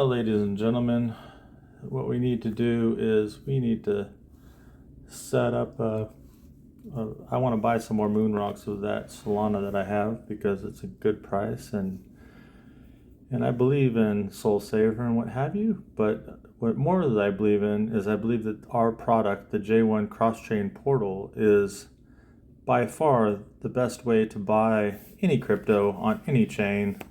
Well, ladies and gentlemen, what we need to do is we need to set up I want to buy some more MRocks with that Solana that I have because it's a good price, and I believe in Soul Saver and what have you. But what more that I believe in is I believe that our product, the J1 cross-chain portal, is by far the best way to buy any crypto on any chain.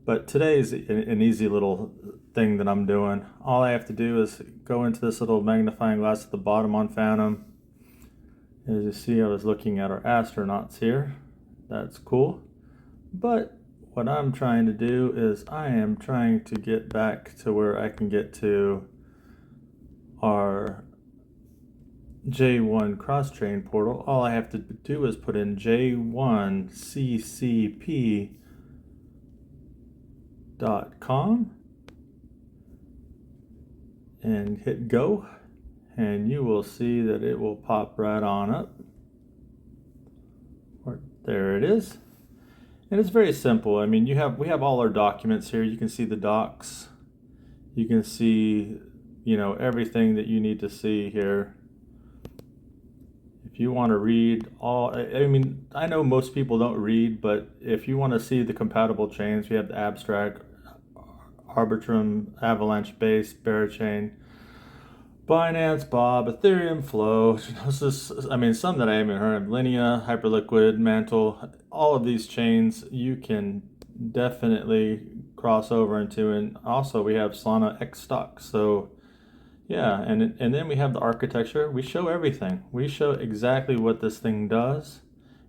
But today's an easy little thing that I'm doing. All I have to do is go into this little magnifying glass at the bottom on Phantom. As you see, I was looking at our astronauts here. That's cool. But what I'm trying to do is I am trying to get back to where I can get to our J1 cross-chain portal. All I have to do is put in j1ccp.com and hit go, and you will see that it will pop right on up. There it is. And it's very simple. I mean, we have all our documents here. You can see the docs. You can see, everything that you need to see here. If you want to read I know most people don't read, but if you want to see the compatible chains, we have the abstract, Arbitrum, Avalanche base, Barachain, Binance, Bob, Ethereum, Flow. Some that I haven't heard of, Linea, Hyperliquid, Mantle, all of these chains you can definitely cross over into. And also we have Solana X stock. So yeah, and then we have the architecture. We show everything. We show exactly what this thing does.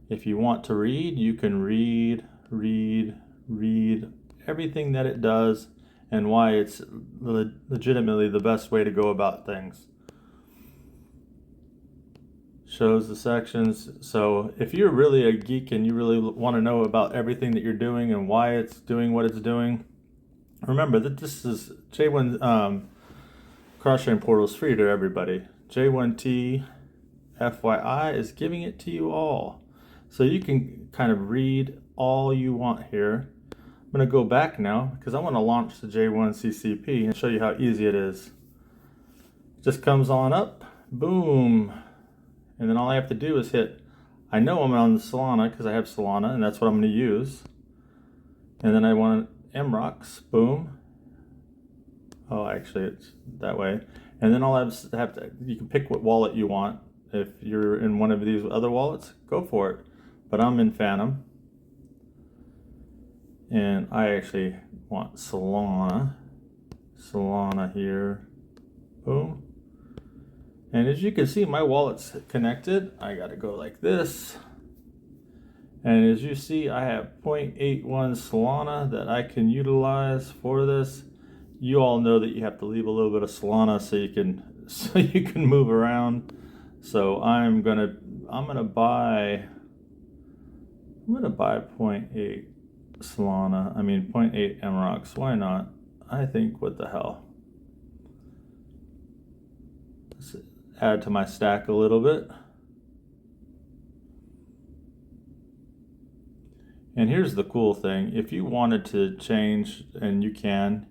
If you want to read, you can read everything that it does and why it's legitimately the best way to go about things. Shows the sections. So if you're really a geek and you really want to know about everything that you're doing and why it's doing what it's doing, remember that this is J1 cross-chain portal is free to everybody. J1T FYI is giving it to you all. So you can kind of read all you want here. I'm going to go back now because I want to launch the J1 CCP and show you how easy it is. Just comes on up, boom. And then all I have to do is hit, I know I'm on Solana because I have Solana and that's what I'm going to use. And then I want MRocks, boom. Oh, actually it's that way. And then all I have to, you can pick what wallet you want. If you're in one of these other wallets, go for it. But I'm in Phantom. And I actually want Solana here, boom. And as you can see, my wallet's connected. I gotta go like this. And as you see, I have 0.81 Solana that I can utilize for this. You all know that you have to leave a little bit of Solana so you can move around. So I'm gonna buy 0.8 Solana. 0.8 MRocks. Why not? I think, what the hell? Let's add to my stack a little bit. And here's the cool thing. If you wanted to change, and you can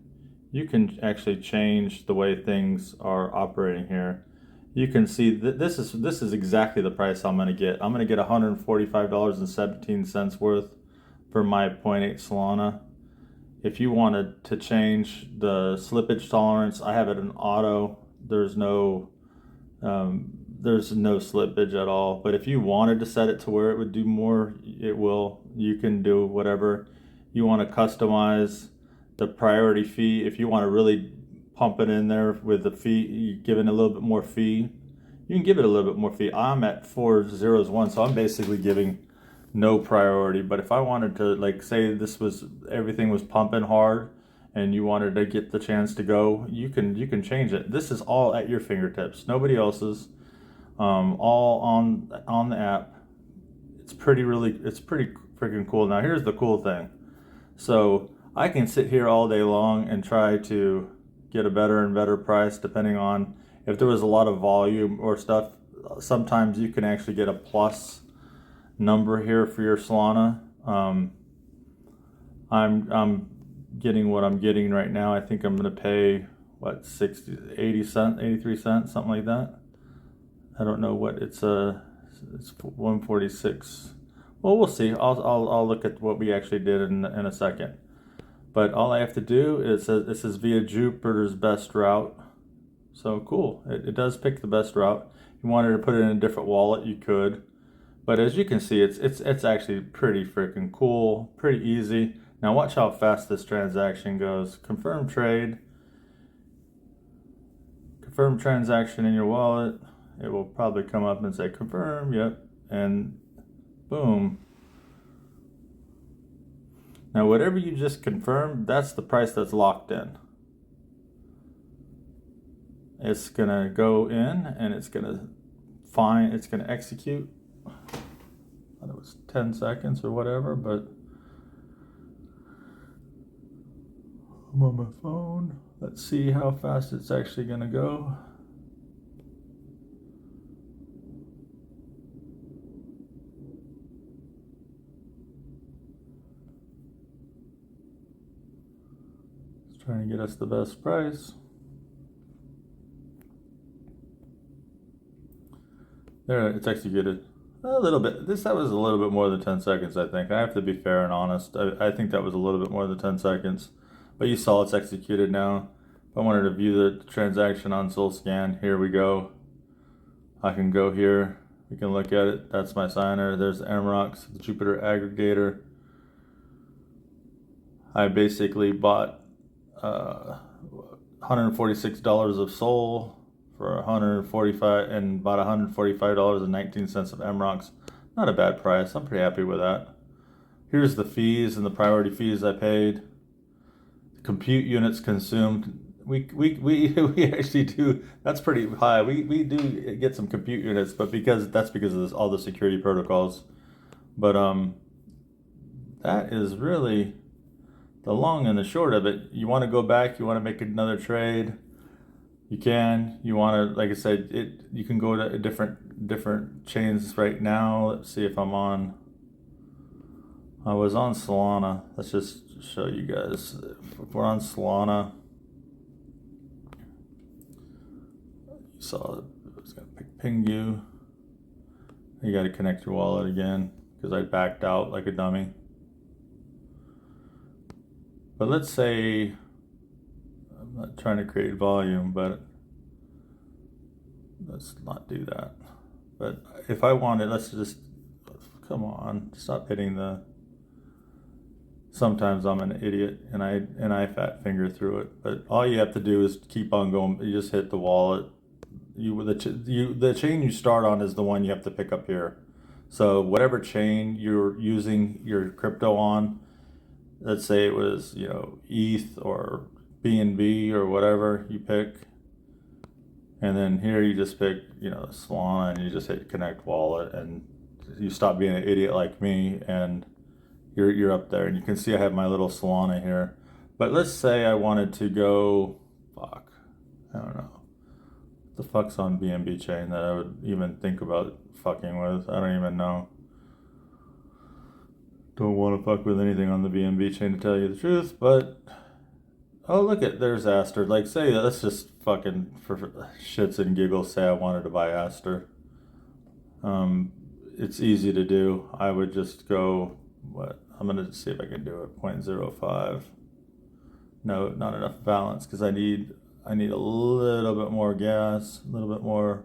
actually change the way things are operating here. You can see that this is exactly the price I'm going to get. I'm going to get $145.17 worth for my 0.8 Solana. If you wanted to change the slippage tolerance, I have it in auto. There's no slippage at all. But if you wanted to set it to where it would do more, it will. You can do whatever you want to customize. The priority fee, if you want to really pump it in there with the fee, you give it a little bit more fee. You can give it a little bit more fee. I'm at 401, so I'm basically giving no priority. But if I wanted to, say everything was pumping hard and you wanted to get the chance to go, you can change it. This is all at your fingertips. Nobody else's. All on the app. It's pretty freaking cool. Now here's the cool thing. So I can sit here all day long and try to get a better and better price depending on if there was a lot of volume or stuff. Sometimes you can actually get a plus number here for your Solana. I'm getting what I'm getting right now. I think I'm going to pay, what, 80 cents, 83 cents, something like that. I don't know what it's 146. Well, we'll see. I'll look at what we actually did in a second. But all I have to do is, it says via Jupiter's best route. So cool. It does pick the best route. If you wanted to put it in a different wallet, you could. But as you can see, it's actually pretty freaking cool, pretty easy. Now watch how fast this transaction goes. Confirm trade. Confirm transaction in your wallet. It will probably come up and say confirm, yep, and boom. Now whatever you just confirmed, that's the price that's locked in. It's gonna go in and it's gonna execute. I thought it was 10 seconds or whatever, but I'm on my phone. Let's see how fast it's actually gonna go. It's trying to get us the best price. There, it's executed. A little bit. That was a little bit more than 10 seconds, I think. I have to be fair and honest. I think that was a little bit more than 10 seconds. But you saw it's executed now. If I wanted to view the transaction on SolScan, here we go. I can go here. We can look at it. That's my signer. There's the MRocks, the Jupiter aggregator. I basically bought $146 of Sol for $145 and bought $145.19 of MRocks. Not a bad price. I'm pretty happy with that. Here's the fees and the priority fees I paid. Compute units consumed. We actually do. That's pretty high. We do get some compute units, but because of this, all the security protocols. But that is really the long and the short of it. You want to go back. You want to make another trade. You can. You want to, like I said, you can go to different chains right now. Let's see if I'm on. I was on Solana. Let's just show you guys. If we're on Solana, you saw it was gonna ping you. You got to connect your wallet again because I backed out like a dummy. But let's say, I'm not trying to create volume, but let's not do that. But if I wanted, come on, stop hitting the. Sometimes I'm an idiot and I fat finger through it. But all you have to do is keep on going. You just hit the wallet. The chain you start on is the one you have to pick up here. So whatever chain you're using your crypto on, let's say it was, ETH or BNB or whatever you pick. And then here you just pick, Solana, and you just hit connect wallet, and you stop being an idiot like me, and you're up there. And you can see I have my little Solana here. But let's say I wanted to go, I don't know. What the fuck's on BNB chain that I would even think about fucking with? I don't even know. Don't want to fuck with anything on the BNB chain, to tell you the truth, but oh, look at, there's Aster. Like, say, let's just fucking, for shits and giggles, say I wanted to buy Aster. It's easy to do. I would just go, I'm going to see if I can do it, 0.05. No, not enough balance, because I need a little bit more gas, a little bit more.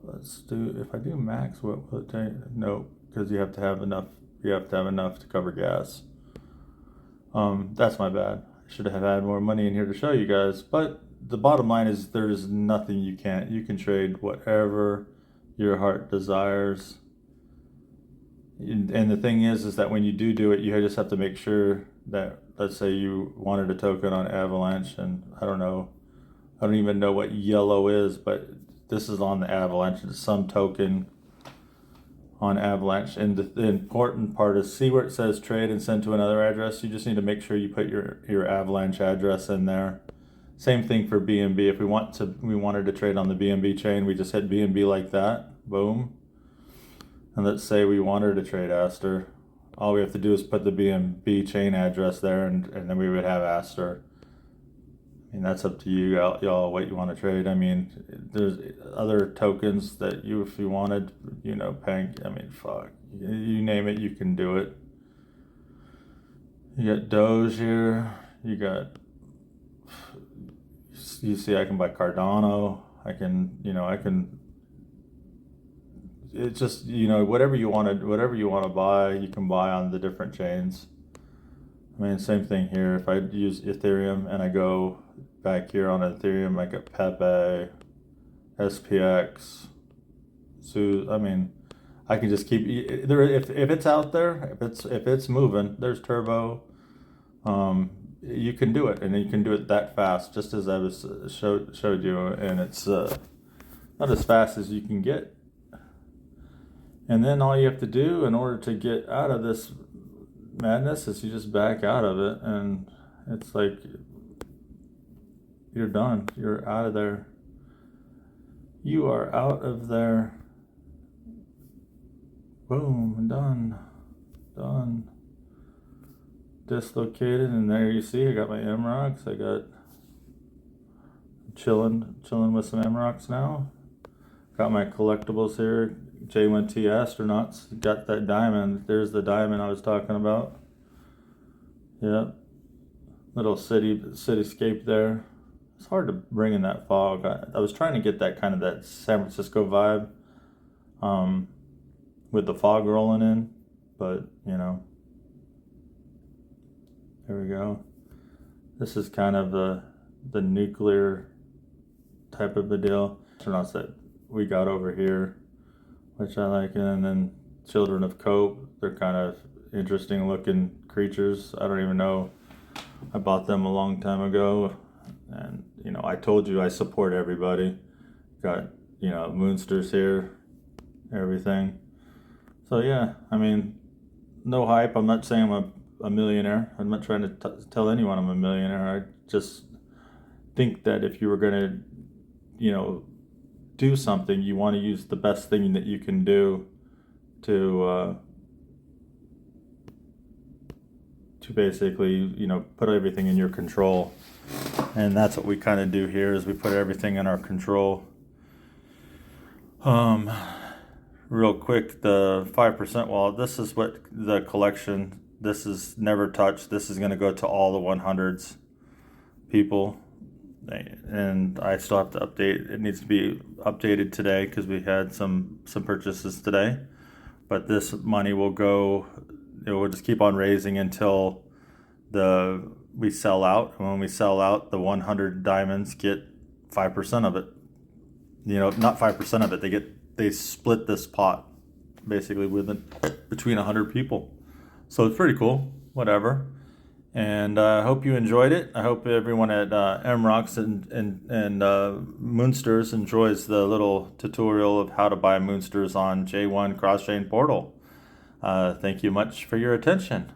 Let's do, if I do max, what will it take? Nope, because you have to have enough to cover gas. That's my bad. I should have had more money in here to show you guys. But the bottom line is there's nothing you can't. You can trade whatever your heart desires. And the thing is that when you do it, you just have to make sure that, let's say you wanted a token on Avalanche, and I don't even know what yellow is, but this is on the Avalanche. It's some token on Avalanche, and the important part is, see where it says trade and send to another address. You just need to make sure you put your Avalanche address in there. Same thing for BNB. If we wanted to trade on the BNB chain, we just hit BNB like that, boom. And let's say we wanted to trade Aster. all we have to do is put the BNB chain address there, and then we would have Aster. I mean, that's up to you, y'all, what you want to trade. I mean, there's other tokens that if you wanted, you know, paying, I mean, fuck, you name it, you can do it. You got Doge here, you see I can buy Cardano, I can, it's just, whatever you want to buy, you can buy on the different chains. I mean, same thing here. If I use Ethereum and I go back here on Ethereum, I got Pepe, SPX, I mean, I can just keep there. If it's out there, if it's moving, there's Turbo. You can do it, and you can do it that fast, just as I was showed you, and it's not as fast as you can get. And then all you have to do in order to get out of this madness is you just back out of it, and it's like you're done. You're out of there. You are out of there. Boom, done. Dislocated, and there you see I got my MRocks. I got chilling with some MRocks now. Got my collectibles here. J1T astronauts. Got that diamond. There's the diamond I was talking about. Yep. Little cityscape there. It's hard to bring in that fog. I was trying to get that kind of that San Francisco vibe, with the fog rolling in, but there we go. This is kind of the nuclear type of a deal. Astronauts that we got over here, which I like, and then Children of Cope. They're kind of interesting looking creatures. I don't even know. I bought them a long time ago, and I told you I support everybody. Got Moonsters here, everything. So yeah, I mean, no hype. I'm not saying I'm a millionaire. I'm not trying to tell anyone I'm a millionaire. I just think that if you were going to, do something, you want to use the best thing that you can do to basically, put everything in your control. And that's what we kind of do here, is we put everything in our control. Real quick, the 5% wallet, this is what the collection, this is never touched. This is going to go to all the 100s people. And I still have to update. It needs to be updated today because we had some purchases today. But this money will go, it will just keep on raising until we sell out. And when we sell out, the 100 diamonds get 5% of it. Not 5% of it. They split this pot basically between 100 people. So it's pretty cool. Whatever. And I hope you enjoyed it. I hope everyone at MRocks and Moonsters enjoys the little tutorial of how to buy Moonsters on J1 cross-chain portal. Thank you much for your attention.